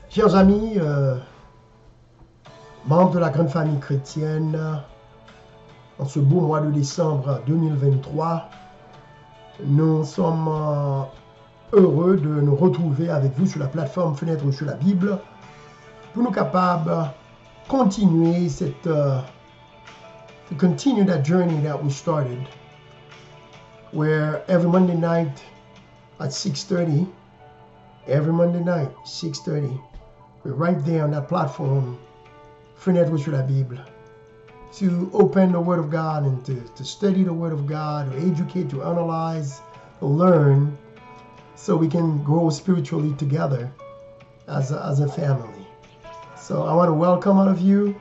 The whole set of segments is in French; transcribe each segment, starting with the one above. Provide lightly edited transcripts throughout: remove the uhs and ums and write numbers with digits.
Chers amis, membres de la grande famille chrétienne, en ce beau mois de décembre 2023, nous sommes heureux de nous retrouver avec vous sur la plateforme Fenêtre sur la Bible pour nous capables de continuer to continue that journey that we started, where every Monday night at 6:30, every Monday night, 6:30, we're right there on that platform, Fenêtre sur la Bible, to open the Word of God and to study the Word of God, to educate, to analyze, to learn, so we can grow spiritually together as a family. So I want to welcome all of you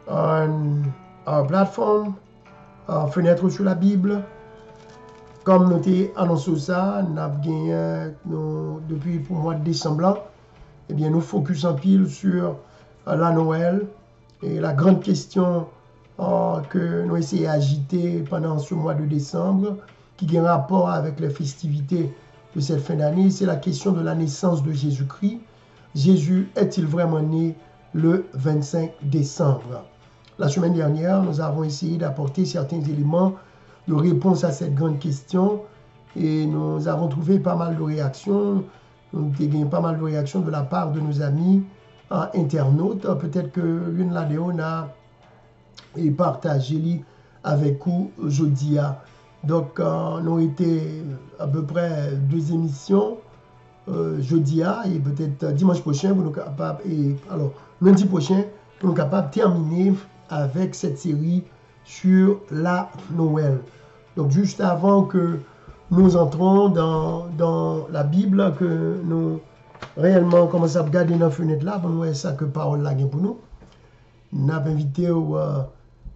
on our platform, Fenêtre sur la Bible. Comme nous t'ai annoncé ça, depuis le mois de décembre, eh bien, nous focus en pile sur la Noël et la grande question que nous essayons d'agiter pendant ce mois de décembre, qui a un rapport avec les festivités de cette fin d'année, c'est la question de la naissance de Jésus-Christ. Jésus est-il vraiment né le 25 décembre? La semaine dernière, nous avons essayé d'apporter certains éléments de réponse à cette grande question et nous avons trouvé pas mal de réactions. Nous avons gagné pas mal de réactions de la part de nos amis internautes. Peut-être que l'une de nous a partagé avec vous aujourd'hui. Donc, nous avons été à peu près 2 émissions jeudi et peut-être dimanche prochain, pour nous capables, et alors lundi prochain, pour nous capables de terminer avec cette série sur la Noël. Donc, juste avant que nous entrons dans la Bible, que nous réellement commençons à regarder dans la fenêtre là, pour nous voir ça que parole là pour nous, nous avons invité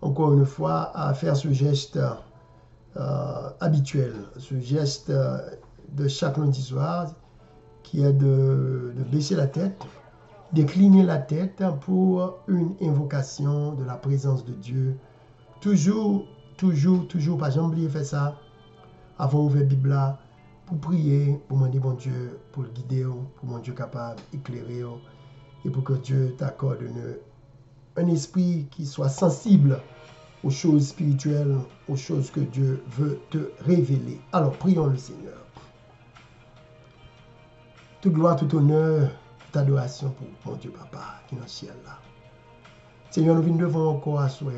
encore une fois à faire ce geste habituel, ce geste de chaque lundi soir, qui est de baisser la tête, d'incliner la tête pour une invocation de la présence de Dieu. Toujours, pas jamais oublier faire ça, avant d'ouvrir la Bible là, pour prier, pour demander bon Dieu, pour le guider, pour mon Dieu capable d'éclairer, et pour que Dieu t'accorde un esprit qui soit sensible aux choses spirituelles, aux choses que Dieu veut te révéler. Alors, prions le Seigneur. Toute gloire, tout honneur, toute adoration pour mon Dieu Papa qui est dans le ciel là. Seigneur, nous venons devant encore à soi,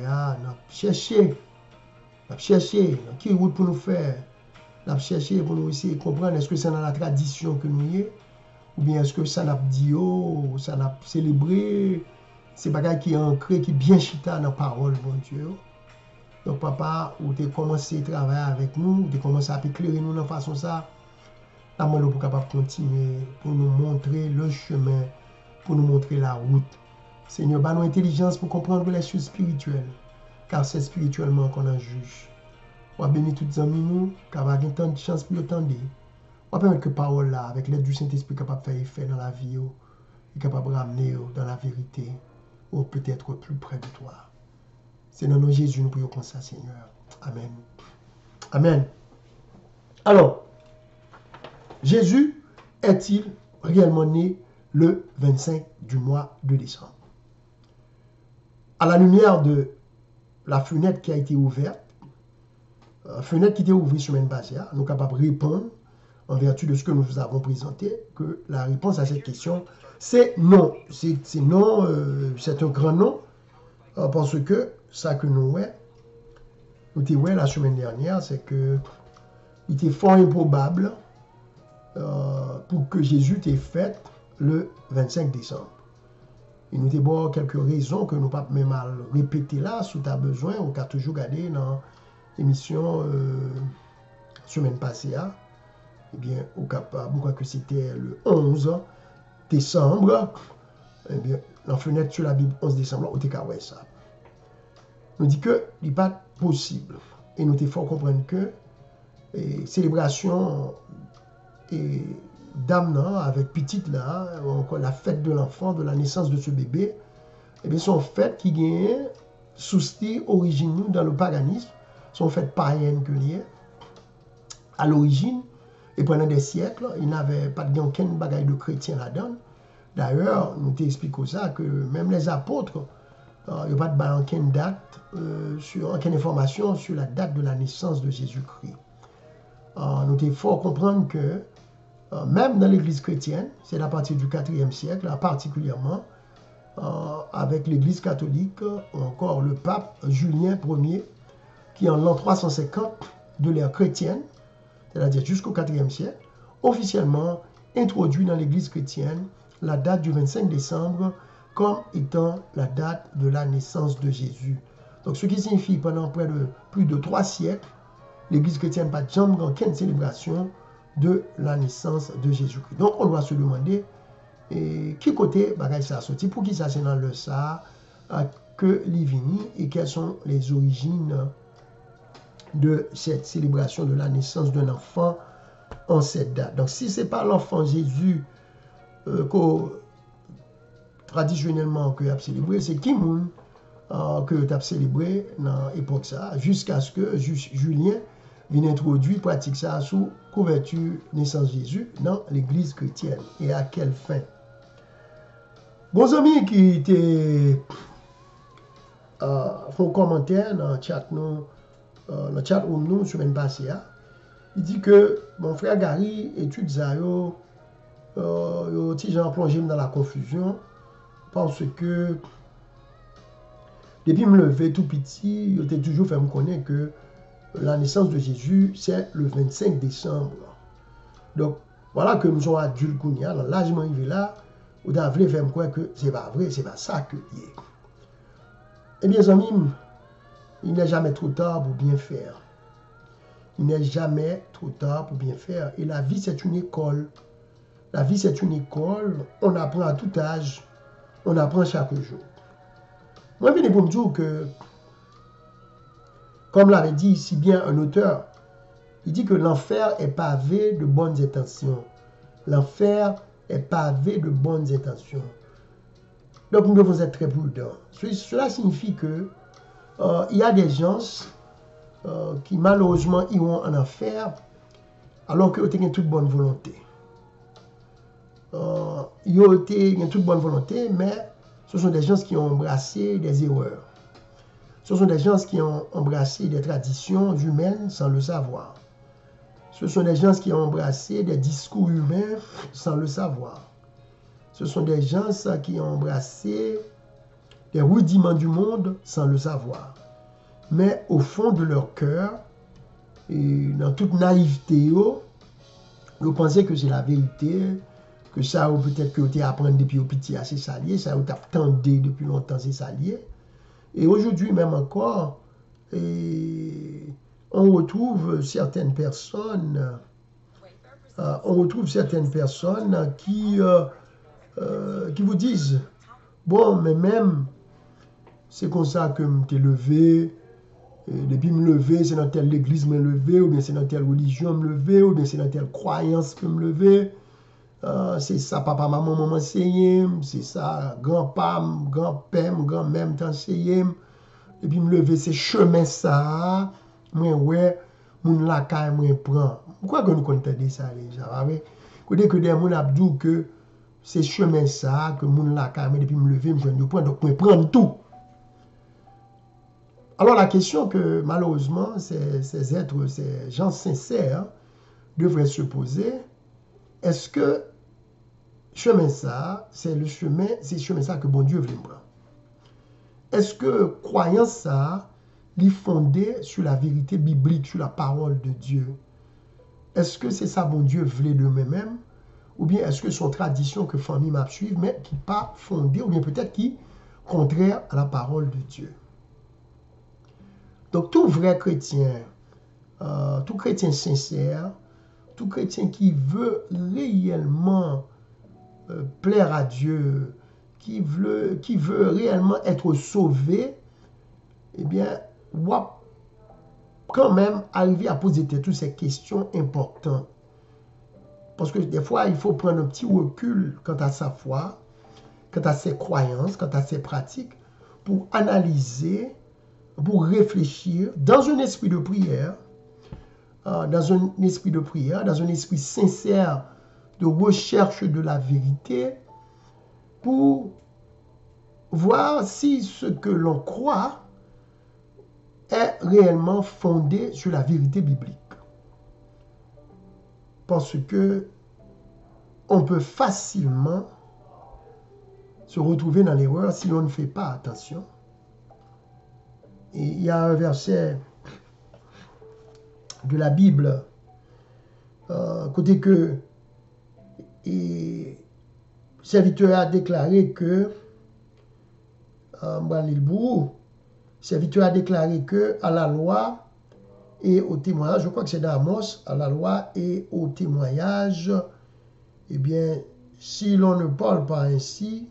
nous chercher, qui route pour nous faire, nous chercher pour nous essayer de comprendre est-ce que c'est dans la tradition que nous y est, ou bien est-ce que ça n'a pas dit, ça n'a pas célébré, c'est pas qui est ancré, qui est bien chita dans la parole, mon Dieu. Donc, Papa, où tu as commencé à travailler avec nous, tu as commencé à éclairer nous de façon ça, nous sommes capables de continuer pour nous montrer le chemin, pour nous montrer la route. Seigneur, donne-nous intelligence pour comprendre les choses spirituelles, car c'est spirituellement qu'on en juge. On va bénir toutes les amis nous, car on a tant de chance pour attendre. On va permettre que parole là, avec l'aide du Saint-Esprit, capable de faire effet dans la vie, et capable de ramener dans la vérité, ou peut-être plus près de toi. C'est dans le nom de Jésus, nous prions comme ça, Seigneur. Amen. Amen. Alors, Jésus est-il réellement né le 25 du mois de décembre? À la lumière de la fenêtre qui a été ouverte, fenêtre qui était ouverte semaine passée, nous sommes capables de répondre en vertu de ce que nous vous avons présenté, que la réponse à cette question, c'est non. C'est non, c'est un grand non, parce que ça que nous avons la semaine dernière, c'est que il était fort improbable pour que Jésus t'ait fait le 25 décembre. Et nous avons quelques raisons que nous pas même mal répéter là, si tu as besoin, ou tu as toujours gardé dans l'émission semaine passée. Eh bien, au capable, pourquoi que c'était le 11 décembre, eh bien, la fenêtre sur la Bible 11 décembre, on a ça. Nous dit que ce n'est pas possible. Et nous devons comprendre que célébration d'âme avec petite là, encore la fête de l'enfant, de la naissance de ce bébé, eh bien, sont fêtes qui gagnent souci origine dans le paganisme, sont fêtes païennes que liées à l'origine. Et pendant des siècles, il n'avait pas de aucun bagage de chrétien là-dedans. D'ailleurs, nous t'expliquons ça, que même les apôtres, il n'y a pas de aucune date, aucune information sur la date de la naissance de Jésus-Christ. Nous devons fort comprendre que même dans l'Église chrétienne, c'est à partir du IVe siècle, particulièrement avec l'Église catholique, encore le pape Julien Ier, qui en l'an 350 de l'ère chrétienne, c'est-à-dire jusqu'au IVe siècle, officiellement introduit dans l'Église chrétienne la date du 25 décembre comme étant la date de la naissance de Jésus. Donc, ce qui signifie pendant plus de 3 siècles, l'Église chrétienne n'a pas jamais aucune célébration de la naissance de Jésus-Christ. Donc, on doit se demander qui côté bagage ça a sorti, pour qui ça c'est dans le ça, que l'Ivini et quelles sont les origines de cette célébration de la naissance d'un enfant en cette date. Donc, si ce n'est pas l'enfant Jésus traditionnellement que tu as célébré, c'est qui que tu as célébré dans l'époque ça, jusqu'à ce que Julien vienne introduire pratique ça sous couverture naissance Jésus dans l'église chrétienne. Et à quelle fin? Bons amis qui étaient font commentaire dans le chat room nous semaine passée, il dit que mon frère Gary étude ça yo plongé dans la confusion parce que depuis me lever tout petit, il était toujours fait me connaître que la naissance de Jésus c'est le 25 décembre. Donc voilà que nous sommes adultes kounya, l'âge arrivé là, ou d'avler faire me croire que c'est pas vrai, c'est pas ça que il est. Eh bien amis, il n'est jamais trop tard pour bien faire. Il n'est jamais trop tard pour bien faire. Et la vie, c'est une école. La vie, c'est une école. On apprend à tout âge. On apprend chaque jour. Moi, je viens pour me dire que, comme l'avait dit si bien un auteur, il dit que l'enfer est pavé de bonnes intentions. L'enfer est pavé de bonnes intentions. Donc, nous devons être très prudents. Cela signifie que il y a des gens qui malheureusement iront en enfer alors qu'ils ont toute bonne volonté. Ils ont toute bonne volonté, mais ce sont des gens qui ont embrassé des erreurs. Ce sont des gens qui ont embrassé des traditions humaines sans le savoir. Ce sont des gens qui ont embrassé des discours humains sans le savoir. Ce sont des gens qui ont embrassé des rudiments du monde sans le savoir. Mais au fond de leur cœur, et dans toute naïveté, ils pensaient que c'est la vérité, que ça, ou peut-être que tu apprends depuis au petit, c'est ça lié, ça, ou tu attendais depuis longtemps, c'est ça lié. Et aujourd'hui, même encore, on retrouve certaines personnes, qui vous disent, bon, mais même, c'est comme ça que je t'ai levé, depuis me lever, c'est dans telle église me lever, ou bien c'est dans telle religion me lever, ou bien c'est dans telle croyance que me lever. C'est ça, papa, maman m'enseigné, c'est ça, grand-père, grand-mère t'enseigné. Et puis me lever, c'est chemin ça, moi, ouais, mon lakay, moi, prend. Pourquoi que nous connaissons ça, déjà, ouais? Côté que des gens abdou que c'est chemin ça, que mon lakay, mais depuis me lever, je ne prends, donc moi, prendre tout. Alors la question que malheureusement ces êtres, ces gens sincères devraient se poser, est-ce que chemin ça, c'est chemin ça que bon Dieu veut me prendre? Est-ce que croyance ça, est fondée sur la vérité biblique, sur la parole de Dieu? Est-ce que c'est ça bon Dieu voulait de moi-même? ou bien est-ce que son tradition que famille m'a suivre, mais qui pas fondée, ou bien peut-être qui contraire à la parole de Dieu. Donc tout vrai chrétien, tout chrétien sincère, tout chrétien qui veut réellement plaire à Dieu, qui veut réellement être sauvé, eh bien, doit quand même arriver à poser toutes ces questions importantes. Parce que des fois, il faut prendre un petit recul quant à sa foi, quant à ses croyances, quant à ses pratiques, pour analyser, pour réfléchir dans un esprit de prière, dans un esprit sincère de recherche de la vérité, pour voir si ce que l'on croit est réellement fondé sur la vérité biblique. Parce que on peut facilement se retrouver dans l'erreur si l'on ne fait pas attention. Et il y a un verset de la Bible, côté que et serviteur a déclaré que serviteur a déclaré que à la loi et au témoignage, je crois que c'est dans Amos, à la loi et au témoignage, eh bien, si l'on ne parle pas ainsi,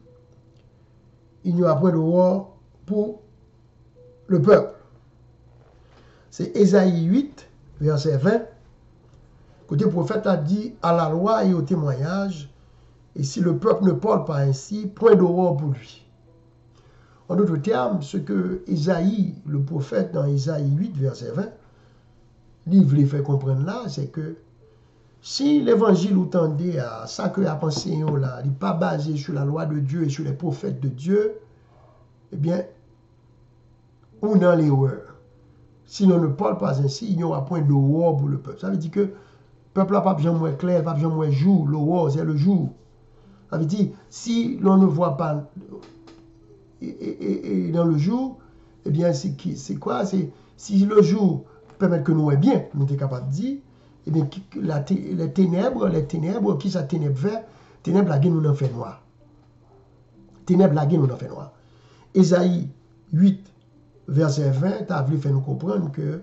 il n'y aura point de roi pour le peuple. C'est Ésaïe 8, verset 20. Côté prophète a dit à la loi et au témoignage, et si le peuple ne parle pas ainsi, point de roi pour lui. En d'autres termes, ce que Ésaïe, le prophète dans Ésaïe 8, verset 20, lui voulait faire comprendre là, c'est que si l'évangile ou tendait à ça que a pensé là, il n'est pas basé sur la loi de Dieu et sur les prophètes de Dieu, eh bien, ou dans l'erreur. Si l'on ne parle pas ainsi, il n'y aura point de roi pour le peuple. Ça veut dire que le peuple n'a pas besoin de moins clair, pas besoin de moins jour. Le roi, c'est le jour. Ça veut dire, si l'on ne voit pas et dans le jour, eh bien, c'est quoi? C'est si le jour permet que nous voyons bien, nous sommes capables de dire, eh bien, les ténèbres, qui sont ténèbres vertes, ténèbres la guerre nous en fait noir. Ténèbres la guerre nous en fait noir. Ésaïe 8, verset 20, tu as voulu faire nous comprendre que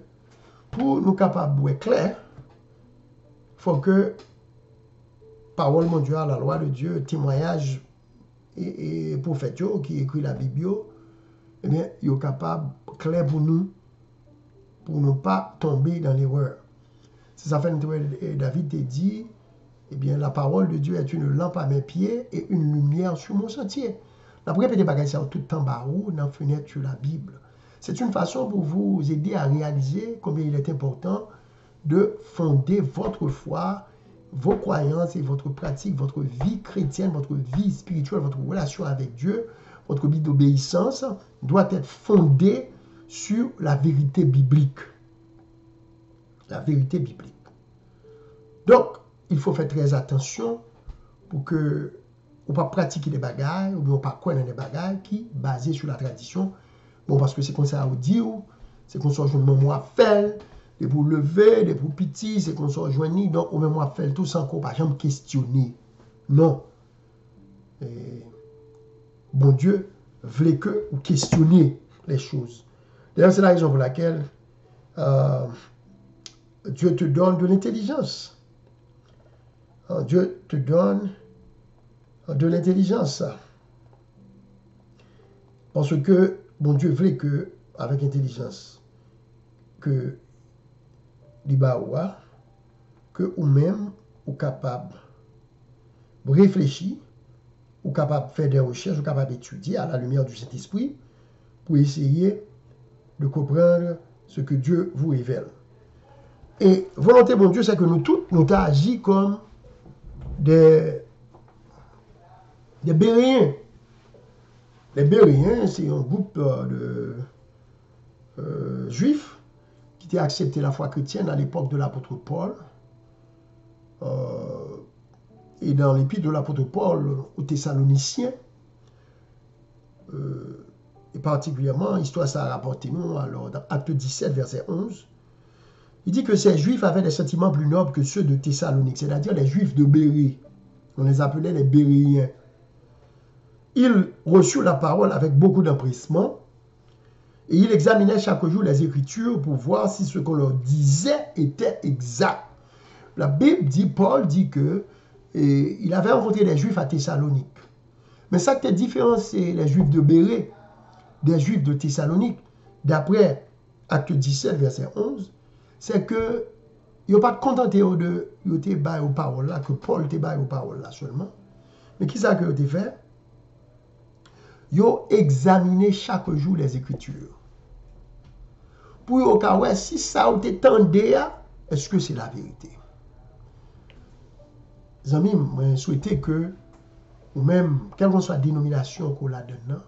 pour nous capables de voir clair, il faut que parole mondiale, la loi de Dieu, témoignage et prophète qui écrit la Bible, eh bien, il est capable clair pour ne pas tomber dans l'erreur. C'est ça fait que David te dit, eh bien, la parole de Dieu est une lampe à mes pieds et une lumière sur mon sentier. La première petite bagaille, c'est tout le temps barou dans la fenêtre sur la Bible. C'est une façon pour vous aider à réaliser combien il est important de fonder votre foi, vos croyances et votre pratique, votre vie chrétienne, votre vie spirituelle, votre relation avec Dieu, votre vie d'obéissance doit être fondée sur la vérité biblique. La vérité biblique. Donc, il faut faire très attention pour que on ne pas pratiquer des bagailles, ou bien on pas connaître des bagailles qui basées sur la tradition. Bon, parce que c'est comme ça, on dit, c'est qu'on soit joint moi fait, des pour lever, des pour petit, c'est qu'on soit joigni, donc on met moi fait tout sans qu'on pas jamais questionner. Non. Et, bon Dieu voulait que vous questionniez les choses. D'ailleurs, c'est la raison pour laquelle Dieu te donne de l'intelligence. Dieu te donne de l'intelligence. Parce que, bon Dieu voulait que, avec intelligence, que que ou-même, ou capable de réfléchir, ou capable de faire des recherches, ou capable d'étudier à la lumière du Saint-Esprit, pour essayer de comprendre ce que Dieu vous révèle. Et volonté, bon Dieu, c'est que nous tous, nous avons agi comme des Béréens. Les Béréens, c'est un groupe de juifs qui a accepté la foi chrétienne à l'époque de l'apôtre Paul. Et dans l'épître de l'apôtre Paul aux Thessaloniciens, et particulièrement, l'histoire ça a rapporté nous, alors dans Acte 17, verset 11, il dit que ces juifs avaient des sentiments plus nobles que ceux de Thessalonique, c'est-à-dire les juifs de Bérée. On les appelait les Béréens. Ils reçurent la parole avec beaucoup d'empressement et ils examinaient chaque jour les Écritures pour voir si ce qu'on leur disait était exact. La Bible dit, Paul dit que il avait rencontré des Juifs à Thessalonique. Mais ça qui est différent, c'est les Juifs de Bérée, des Juifs de Thessalonique. D'après Acte 17, verset 11, c'est que ils n'ont pas contenté de aux paroles là, que Paul te bail aux paroles là seulement. Mais qui ça que ils ont fait? Ils ont examiné chaque jour les Écritures. Pour au cas où, si ça a été tendu, est-ce que c'est la vérité? Les amis, je souhaite que, ou même, quelle que soit la dénomination qu'on a dedans,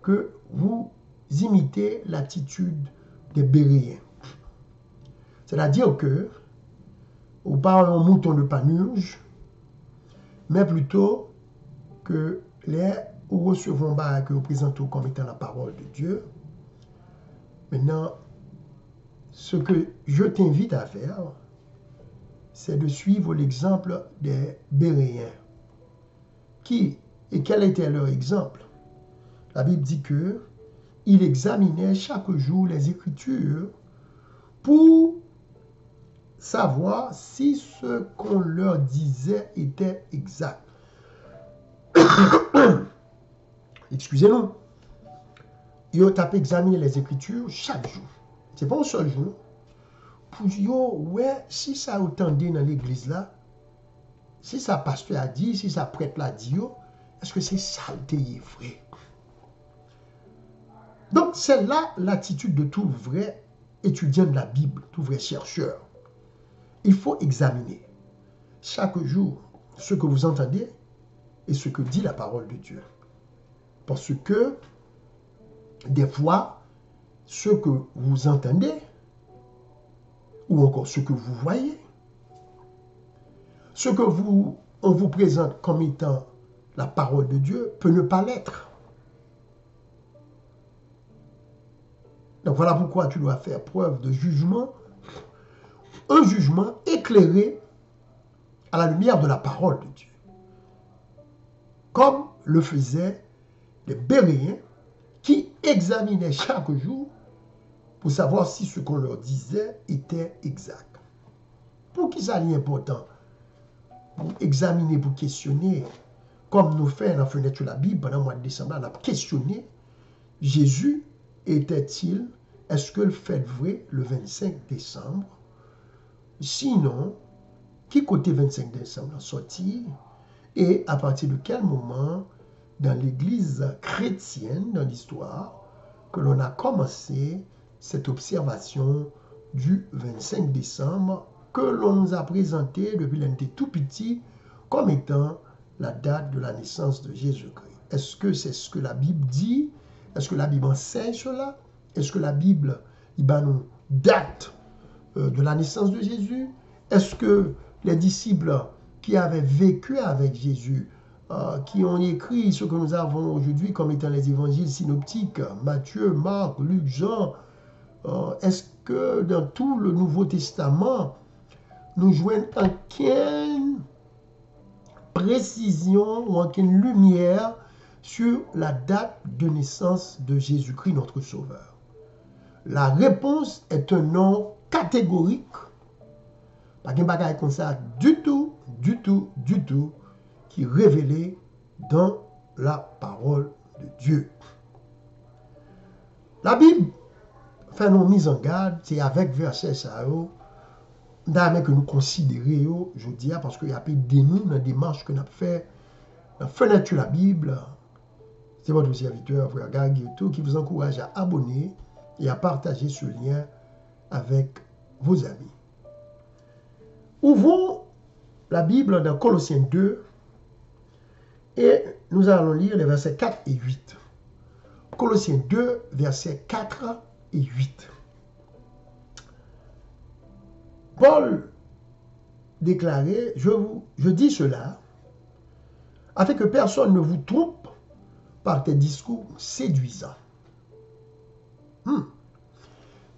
que vous imitez l'attitude des Béréens. C'est-à-dire que, ou pas un mouton de panurge, mais plutôt que les ou recevons que vous présentez comme étant la parole de Dieu. Maintenant, ce que je t'invite à faire, c'est de suivre l'exemple des Béréens. Qui et quel était leur exemple? La Bible dit que ils examinaient chaque jour les Écritures pour savoir si ce qu'on leur disait était exact. Excusez-nous. Ils ont examiné les Écritures chaque jour. Ce n'est pas un seul jour. Pour dire, ouais, si ça entendait dans l'église là, si ça pasteur a dit, si ça prêtre l'a dit, est-ce que c'est saleté vrai? Donc, c'est là l'attitude de tout vrai étudiant de la Bible, tout vrai chercheur. Il faut examiner chaque jour ce que vous entendez et ce que dit la parole de Dieu. Parce que, des fois, ce que vous entendez, ou encore ce que vous voyez, ce que on vous présente comme étant la parole de Dieu peut ne pas l'être. Donc voilà pourquoi tu dois faire preuve de jugement, un jugement éclairé à la lumière de la parole de Dieu. Comme le faisaient les Béréens qui examinaient chaque jour pour savoir si ce qu'on leur disait était exact. Pour qui ça est important? Pour examiner, pour questionner, comme nous faisons dans la fenêtre de la Bible pendant le mois de décembre, on a questionné Jésus était-il, est-ce que le fait vrai le 25 décembre? Sinon, qui côté 25 décembre sorti et à partir de quel moment dans l'église chrétienne, dans l'histoire, que l'on a commencé cette observation du 25 décembre que l'on nous a présenté depuis l'on était tout petit comme étant la date de la naissance de Jésus-Christ. Est-ce que c'est ce que la Bible dit? Est-ce que la Bible enseigne cela? Est-ce que la Bible nous date de la naissance de Jésus? Est-ce que les disciples qui avaient vécu avec Jésus, qui ont écrit ce que nous avons aujourd'hui comme étant les évangiles synoptiques, Matthieu, Marc, Luc, Jean, est-ce que dans tout le Nouveau Testament, nous jouons aucune précision ou aucune lumière sur la date de naissance de Jésus-Christ, notre Sauveur? La réponse est un non catégorique. Pas de bagaille comme ça du tout, qui est révélé dans la parole de Dieu. La Bible fait nos mises en garde, c'est avec verset ça, que nous considérons aujourd'hui, parce qu'il y a peu de nous dans la démarche que nous avons fait, dans la fenêtre de la Bible. C'est votre serviteur, frère Gagueto, qui vous encourage à abonner et à partager ce lien avec vos amis. Ouvrons la Bible dans Colossiens 2 et nous allons lire les versets 4 et 8. Colossiens 2, versets 4 et 8. Paul déclarait, je dis cela, afin que personne ne vous trompe par des discours séduisants.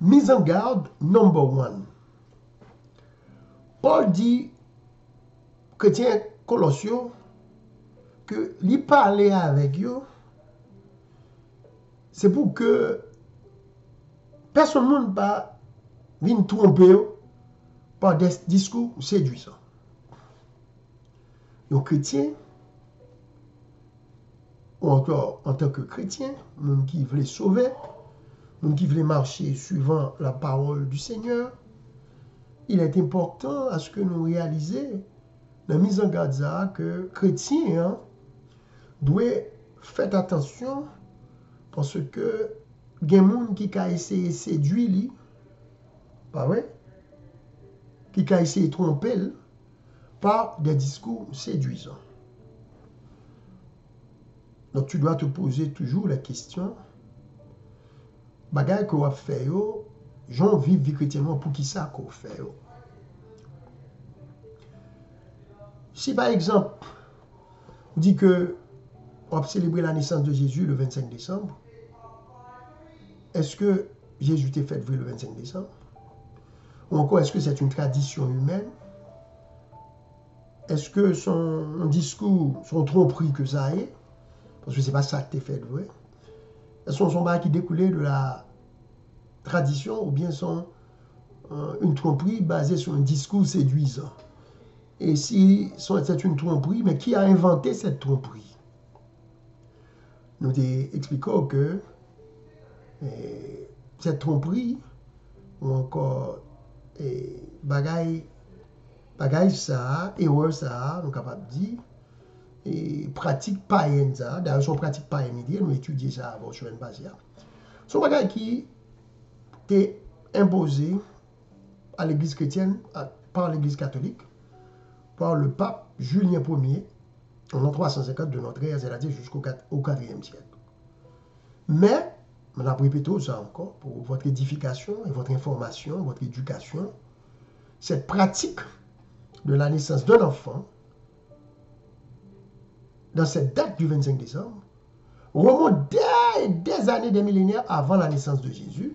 Mise en garde, number one. Paul dit, chrétien, Colossiens, que lui parler avec eux, c'est pour que personne ne va venir tromper par des discours séduisants. Les chrétiens, ou encore en tant que chrétiens, nous qui voulons sauver, nous qui voulons marcher suivant la parole du Seigneur, il est important à ce que nous réalisions la mise en garde que chrétiens doivent faire attention parce que il y a des gens qui ont essayé de séduire, pas vrai? Qui ont essayé de tromper par des discours séduisants. Donc tu dois te poser toujours la question, bagay qu'on va faire, j'en vis vie chrétiennement pour qui ça qu'on fait. Si par exemple, on dit que on va célébrer la naissance de Jésus le 25 décembre, est-ce que Jésus t'est fait le 25 décembre? Ou encore, est-ce que c'est une tradition humaine? Est-ce que son discours, son tromperie que ça est? Parce que ce n'est pas ça que t'es fait vrai. Est-ce que son bail qui découlait de la tradition ou bien une tromperie basée sur un discours séduisant? Et si c'est une tromperie, mais qui a inventé cette tromperie? Nous expliquons que cette tromperie, ou encore bagaille ça, erreur ça, nous sommes capables de dire, et pratique païenne ça, d'ailleurs son pratique païenne, nous étudions ça avant sur une base. Son bagaille qui est imposé à l'église chrétienne, par l'église catholique, par le pape Julien Ier, en l'an 350 de notre ère, c'est-à-dire jusqu'au IVe siècle. Mais, on a répété ça encore, pour votre édification et votre information, votre éducation, cette pratique de la naissance d'un enfant, dans cette date du 25 décembre, remonte des années, des millénaires avant la naissance de Jésus.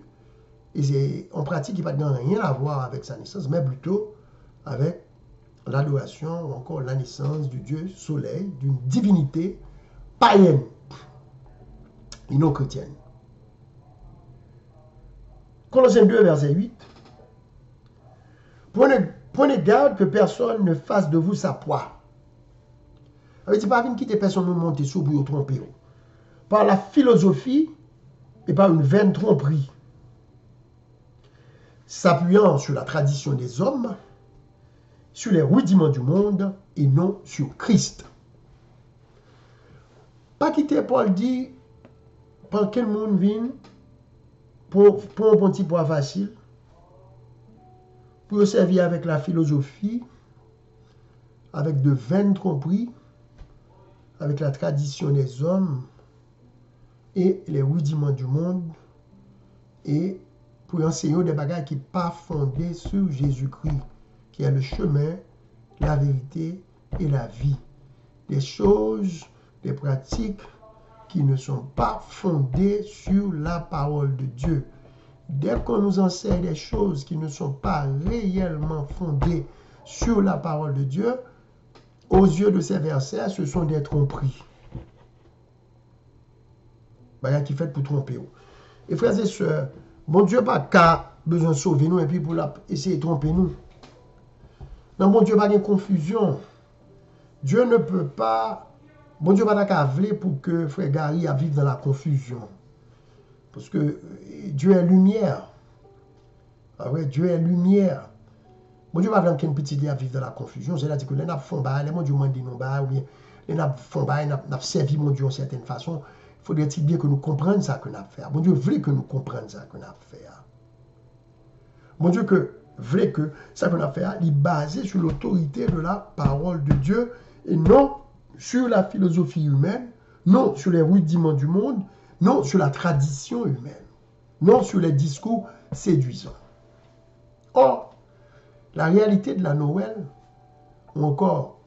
Et c'est en pratique qui n'a pas rien à voir avec sa naissance, mais plutôt avec l'adoration ou encore la naissance du Dieu soleil, d'une divinité païenne et non chrétienne. Colossiens 2, verset 8. Prenez garde que personne ne fasse de vous sa proie. Ça veut dire pas quitter personne nous monter sous pour vous tromper. Par la philosophie et par une vaine tromperie, s'appuyant sur la tradition des hommes, sur les rudiments du monde et non sur Christ. Pas quitter Paul dit, par quel monde vient pour un petit poids facile, pour servir avec la philosophie, avec de vaines tromperies, avec la tradition des hommes et les rudiments du monde, et pour enseigner des bagages qui ne sont pas fondés sur Jésus-Christ, qui est le chemin, la vérité et la vie. Des choses, des pratiques qui ne sont pas fondées sur la parole de Dieu. Dès qu'on nous enseigne des choses qui ne sont pas réellement fondées sur la parole de Dieu, aux yeux de ces versets, ce sont des tromperies. Bagages qui fait pour tromper. Et frères et sœurs, bon Dieu n'a pas besoin de sauver nous et puis pour essayer de tromper nous. Non, bon Dieu n'a pas de confusion. Dieu ne peut pas, bon Dieu n'a pas qu'à vouloir pour que frère Gary vive dans la confusion. Parce que Dieu est lumière. Ah ouais, Dieu est lumière. Bon Dieu n'a pas qu'une petite idée à vivre dans la confusion. C'est-à-dire que les nappes font bail, les mon Dieu m'ont dit non bail, ou bien les nappes font bail, n'a servi mon Dieu en certaine façon. Il faudrait-il bien que nous comprenions ça que nous avons fait. Bon Dieu voulait que nous comprenions ça que nous avons fait. Bon Dieu voulait que ça que nous avons fait est basé sur l'autorité de la parole de Dieu et non sur la philosophie humaine, non sur les rudiments du monde, non sur la tradition humaine, non sur les discours séduisants. Or, la réalité de la Noël, ou encore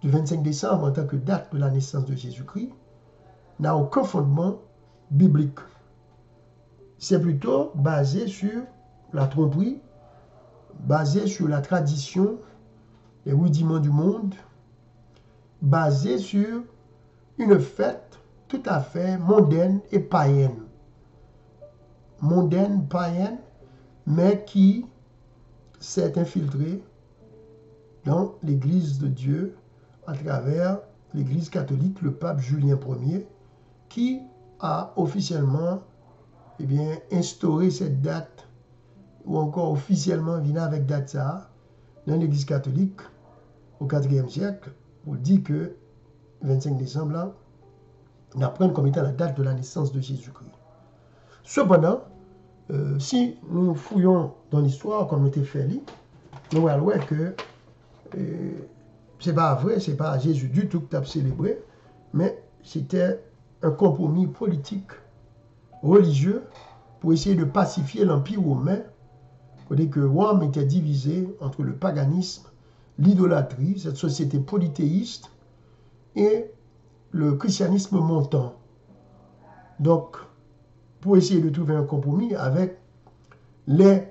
du 25 décembre en tant que date de la naissance de Jésus-Christ, n'a aucun fondement biblique. C'est plutôt basé sur la tromperie, basé sur la tradition, les rudiments du monde basé sur une fête tout à fait mondaine et païenne. Mondaine, païenne, mais qui s'est infiltrée dans l'Église de Dieu à travers l'Église catholique, le pape Julien Ier, qui a officiellement instauré cette date, ou encore officiellement vient avec date ça, dans l'Église catholique au IVe siècle, on dit que 25 décembre, là, on apprend comme étant la date de la naissance de Jésus-Christ. Cependant, si nous fouillons dans l'histoire, comme nous avons fait, nous voyons que c'est pas vrai, c'est pas Jésus du tout que tu as célébré, mais c'était un compromis politique, religieux, pour essayer de pacifier l'Empire romain, dès que Rome était divisé entre le paganisme, l'idolâtrie, cette société polythéiste, et le christianisme montant. Donc, pour essayer de trouver un compromis avec les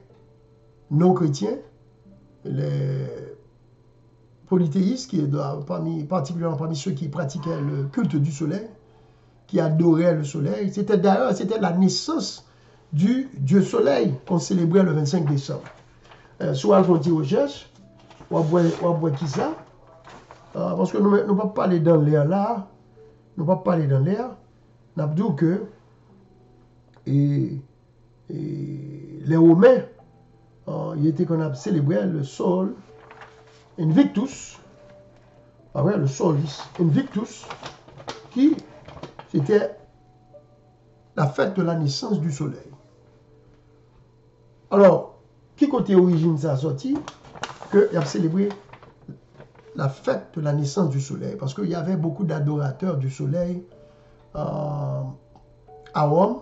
non-chrétiens, les polythéistes, qui est particulièrement parmi ceux qui pratiquaient le culte du soleil, qui adoraient le soleil. C'était la naissance du Dieu soleil qu'on célébrait le 25 décembre. Soit on dit aux cherche, on voit qui ça, parce que nous ne pouvons pas parler dans l'air là, nous ne pouvons pas parler dans l'air, nous avons dit que les Romains, il était qu'on a célébré le Sol Invictus, le Solis Invictus, qui c'était la fête de la naissance du soleil. Alors, qui côté origine ça a sorti, qu'il a célébré la fête de la naissance du soleil, parce qu'il y avait beaucoup d'adorateurs du soleil à Rome,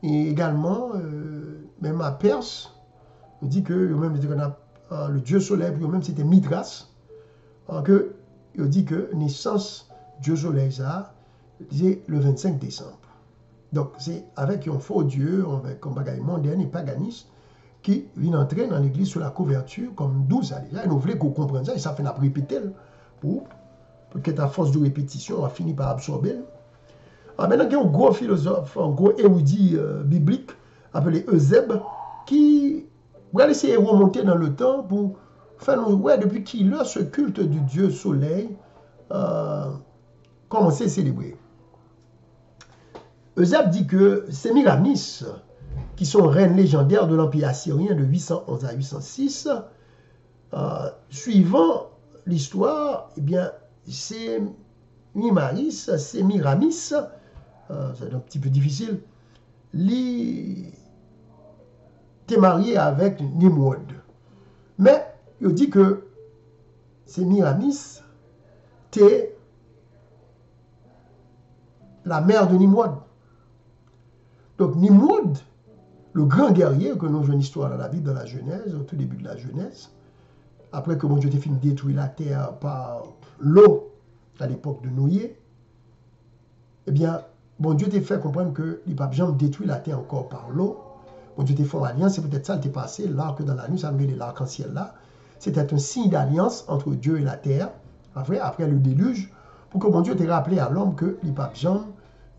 et également, même à Perse, on dit que le dieu soleil, puis même c'était Mithras, que il dit que naissance dieu soleil, ça, c'est le 25 décembre. Donc, c'est avec un faux dieu, avec un bagage mondain et paganiste, qui vient entrer dans l'église sous la couverture, comme 12 ans déjà. Et nous voulons qu'on comprenne ça, et ça fait la répéter, pour que à force de répétition, on a fini par absorber. Maintenant, il y a un gros philosophe, un gros érudit biblique, appelé Eusèbe, qui va essayer de remonter dans le temps pour faire nous voir depuis qu'il a ce culte du dieu soleil commencé à célébrer. Eusèbe dit que Sémiramis, qui sont reines légendaires de l'Empire assyrien de 811 à 806, suivant l'histoire, eh bien, Sémiramis, c'est un petit peu difficile, était marié avec Nimrod. Mais il dit que Sémiramis était la mère de Nimrod. Donc Nimrod, le grand guerrier que nous jouons une histoire dans la Bible, dans la Genèse, au tout début de la Genèse, après que mon Dieu ait fini de détruire la terre par l'eau à l'époque de Noé, eh bien, bon Dieu t'a fait comprendre que les papes jamais détruit la terre encore par l'eau. Bon Dieu t'a fait une alliance, c'est peut-être ça qui est passé, l'arc dans la nuit, ça me l'arc-en-ciel là. C'était un signe d'alliance entre Dieu et la terre, après le déluge, pour que mon Dieu t'ait rappelé à l'homme que les papes jamais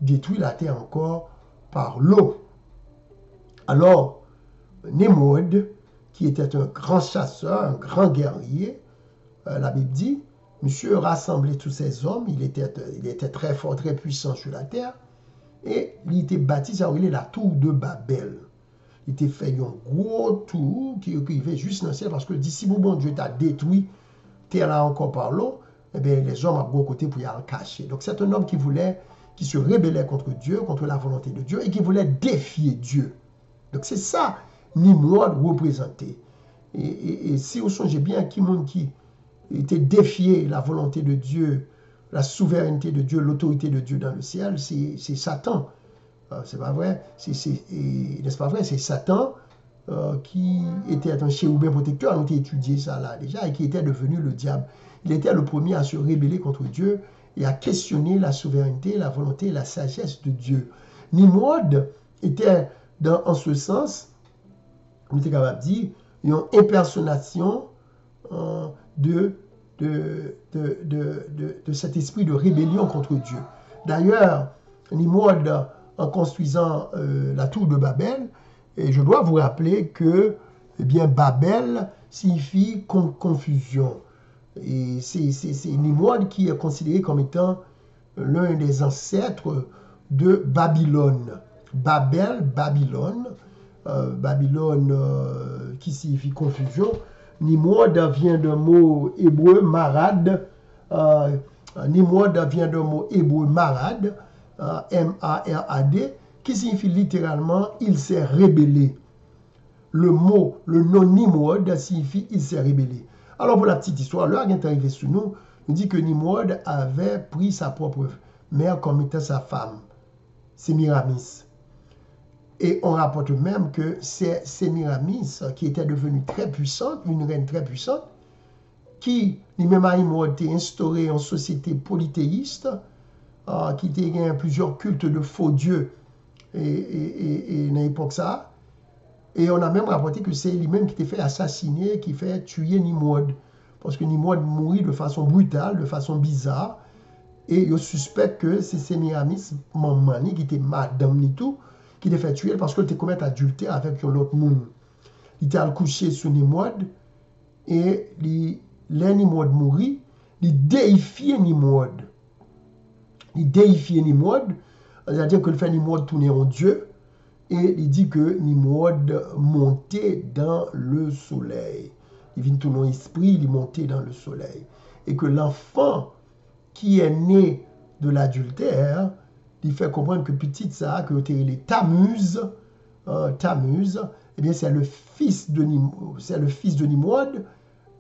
détruit la terre encore par l'eau. Alors, Nimrod, qui était un grand chasseur, un grand guerrier, la Bible dit, monsieur rassemblait tous ces hommes, il était très fort, très puissant sur la terre, et il était bâti, ça s'appelait la tour de Babel. Il était fait un gros tour qui arrivait juste dans le ciel, parce que d'ici bon Dieu t'a détruit, terre là encore par l'eau, eh bien les hommes à bon côté pour y aller cacher. Donc c'est un homme qui se rébellait contre Dieu, contre la volonté de Dieu, et qui voulait défier Dieu. Donc c'est ça, Nimrod représenté. Et si vous songez bien, qui était défié la volonté de Dieu, la souveraineté de Dieu, l'autorité de Dieu dans le ciel, c'est Satan. C'est pas vrai, n'est-ce pas vrai, c'est Satan qui était un chérubin protecteur, on a étudié ça là déjà, et qui était devenu le diable. Il était le premier à se rébeller contre Dieu et à questionner la souveraineté, la volonté et la sagesse de Dieu. Nimrod était, en ce sens, on était capable de dire, une impersonnation de de cet esprit de rébellion contre Dieu. D'ailleurs, Nimrod, en construisant la tour de Babel, et je dois vous rappeler que eh bien, Babel signifie confusion. Et c'est Nimrod qui est considéré comme étant l'un des ancêtres de Babylone. Babylone, qui signifie confusion. Nimrod vient d'un mot hébreu marad. Nimrod vient d'un mot hébreu marad, M-A-R-A-D, qui signifie littéralement il s'est rébellé. Le nom Nimrod signifie il s'est rébellé. Alors pour la petite histoire, l'heure est arrivée sur nous, nous dit que Nimrod avait pris sa propre mère comme étant sa femme, Sémiramis. Et on rapporte même que c'est Sémiramis qui était devenue très puissante, une reine très puissante, qui, lui-même à Nimrod, a instauré une société polythéiste, qui a plusieurs cultes de faux dieux et dans l'époque ça. Et on a même rapporté que c'est lui-même qui était fait assassiner, qui fait tuer Nimrod. Parce que Nimrod mourit de façon brutale, de façon bizarre. Et il suspecte que c'est Sémiramis, maman, qui était madame ni tout, qui l'a fait tuer parce qu'elle était commis adultère avec l'autre monde. Il était couché sur Nimrod et les Nimrod mourit, il déifiait Nimrod. Il déifiait Nimrod, c'est-à-dire que le fait Nimrod tourner en Dieu, et il dit que Nimrod montait dans le soleil. Il vient tout dans l'esprit, il montait dans le soleil. Et que l'enfant qui est né de l'adultère, il fait comprendre que petit ça, que les Tammuz, eh bien c'est le fils de Nimrod,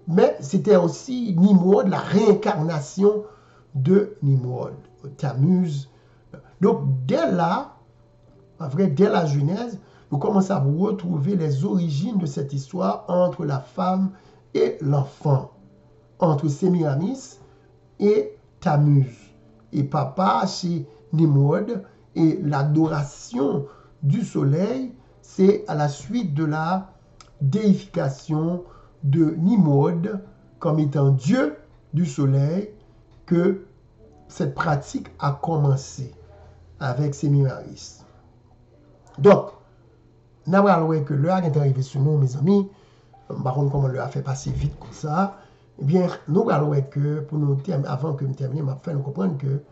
mais c'était aussi Nimrod, la réincarnation de Nimrod, Tammuz. Donc dès là, en vrai, dès la Genèse, nous commençons à retrouver les origines de cette histoire entre la femme et l'enfant, entre Sémiramis et Tammuz. Et papa, c'est Nimrod, et l'adoration du soleil, c'est à la suite de la déification de Nimrod comme étant Dieu du soleil que cette pratique a commencé avec Sémiramis. Donc, nous avons que l'heure est arrivée sur nous, mes amis. Par contre, comment l'heure a fait passer vite comme ça. Eh bien, nous allons que, pour nous avant que nous terminions, je vais nous comprendre que,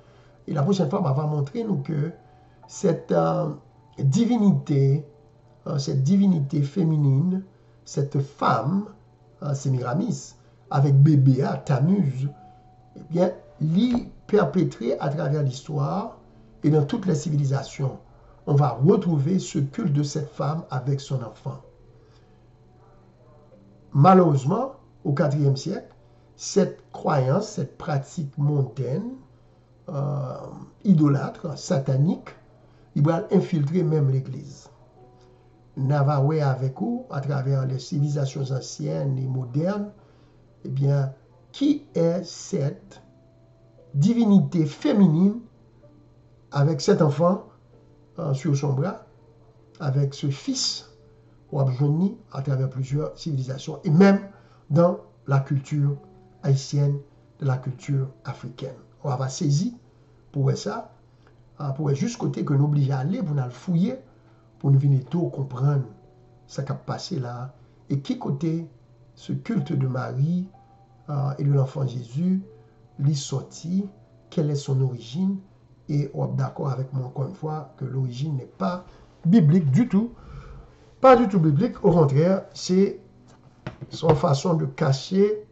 et la prochaine fois, on va montrer nous que cette divinité féminine, cette femme, Sémiramis, avec bébé, Tammuz, eh bien, l'y perpétrée à travers l'histoire et dans toutes les civilisations. On va retrouver ce culte de cette femme avec son enfant. Malheureusement, au IVe siècle, cette croyance, cette pratique mondaine, idolâtre, satanique, il va infiltrer même l'Église. Navawe avec vous, à travers les civilisations anciennes et modernes, eh bien, qui est cette divinité féminine avec cet enfant sur son bras, avec ce fils ou abjouni à travers plusieurs civilisations et même dans la culture haïtienne, de la culture africaine. On va saisir pour ça, pour juste côté que nous oblige à aller pour nous fouiller, pour nous venir tout comprendre ce qui a passé là et qui côté ce culte de Marie et de l'enfant Jésus lui sorti, quelle est son origine. Et on est d'accord avec moi encore une fois que l'origine n'est pas biblique du tout. Pas du tout biblique. Au contraire, c'est son façon de cacher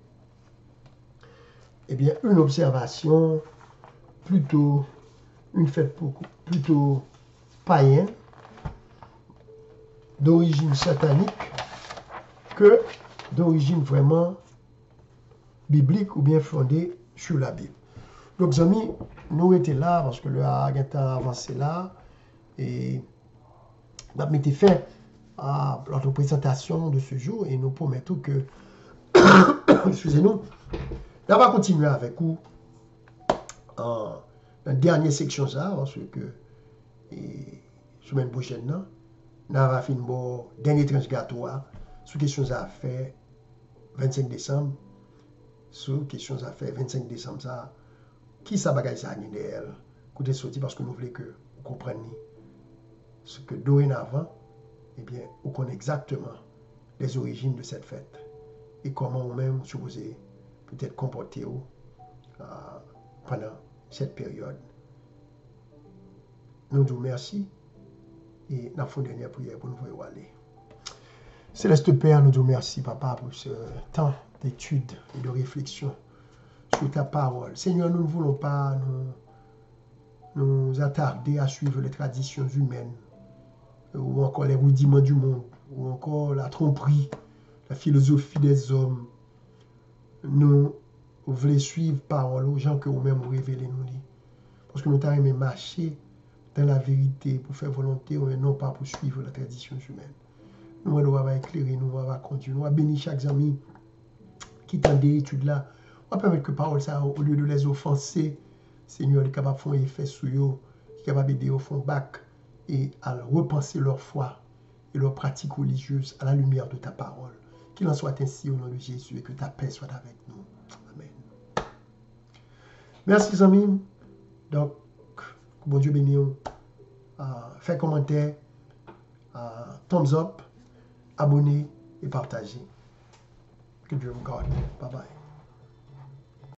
eh bien, une observation plutôt, une fête plutôt païenne, d'origine satanique, que d'origine vraiment biblique ou bien fondée sur la Bible. Donc, amis, nous étions là parce que le a avancé là et nous avons fait à notre présentation de ce jour et nous promettons que, excusez-nous, on va continuer avec vous dans la dernière section ça parce que semaine prochaine, nous allons faire une dernière tranche gâteau sur question à faire 25 décembre sur question ça fait 25 décembre ça. Qui ça bagaille ça ni d'elle? Côté sorti parce que nous voulons que vous compreniez ce que dorénavant, eh bien, vous connaissez exactement les origines de cette fête et comment vous-même supposez peut-être comporter pendant cette période. Nous vous merci et nous faisons une dernière prière pour nous voir aller. Céleste Père, nous te remercions, Papa, pour ce temps d'étude et de réflexion sur ta parole. Seigneur, nous ne voulons pas nous attarder à suivre les traditions humaines, ou encore les rudiments du monde, ou encore la tromperie, la philosophie des hommes. Nous voulons suivre parole aux gens que vous-même vous révélez nous. Parce que nous t'avons aimé marcher dans la vérité pour faire volonté, et non pas pour suivre la tradition humaine. Nous allons éclairer, nous allons conduire, nous allons bénir chaque ami qui tend des études là. On va permettre que parole ça, au lieu de les offenser, Seigneur, est capable de faire un effet sur eux, est capable d'aider au fond bac et à repenser leur foi et leur pratique religieuse à la lumière de ta parole. Qu'il en soit ainsi au nom de Jésus et que ta paix soit avec nous. Amen. Merci, amis. Donc, que bon Dieu bénisse. Faites commentaire, thumbs up, abonnez et partagez. Que Dieu vous garde. Bye bye.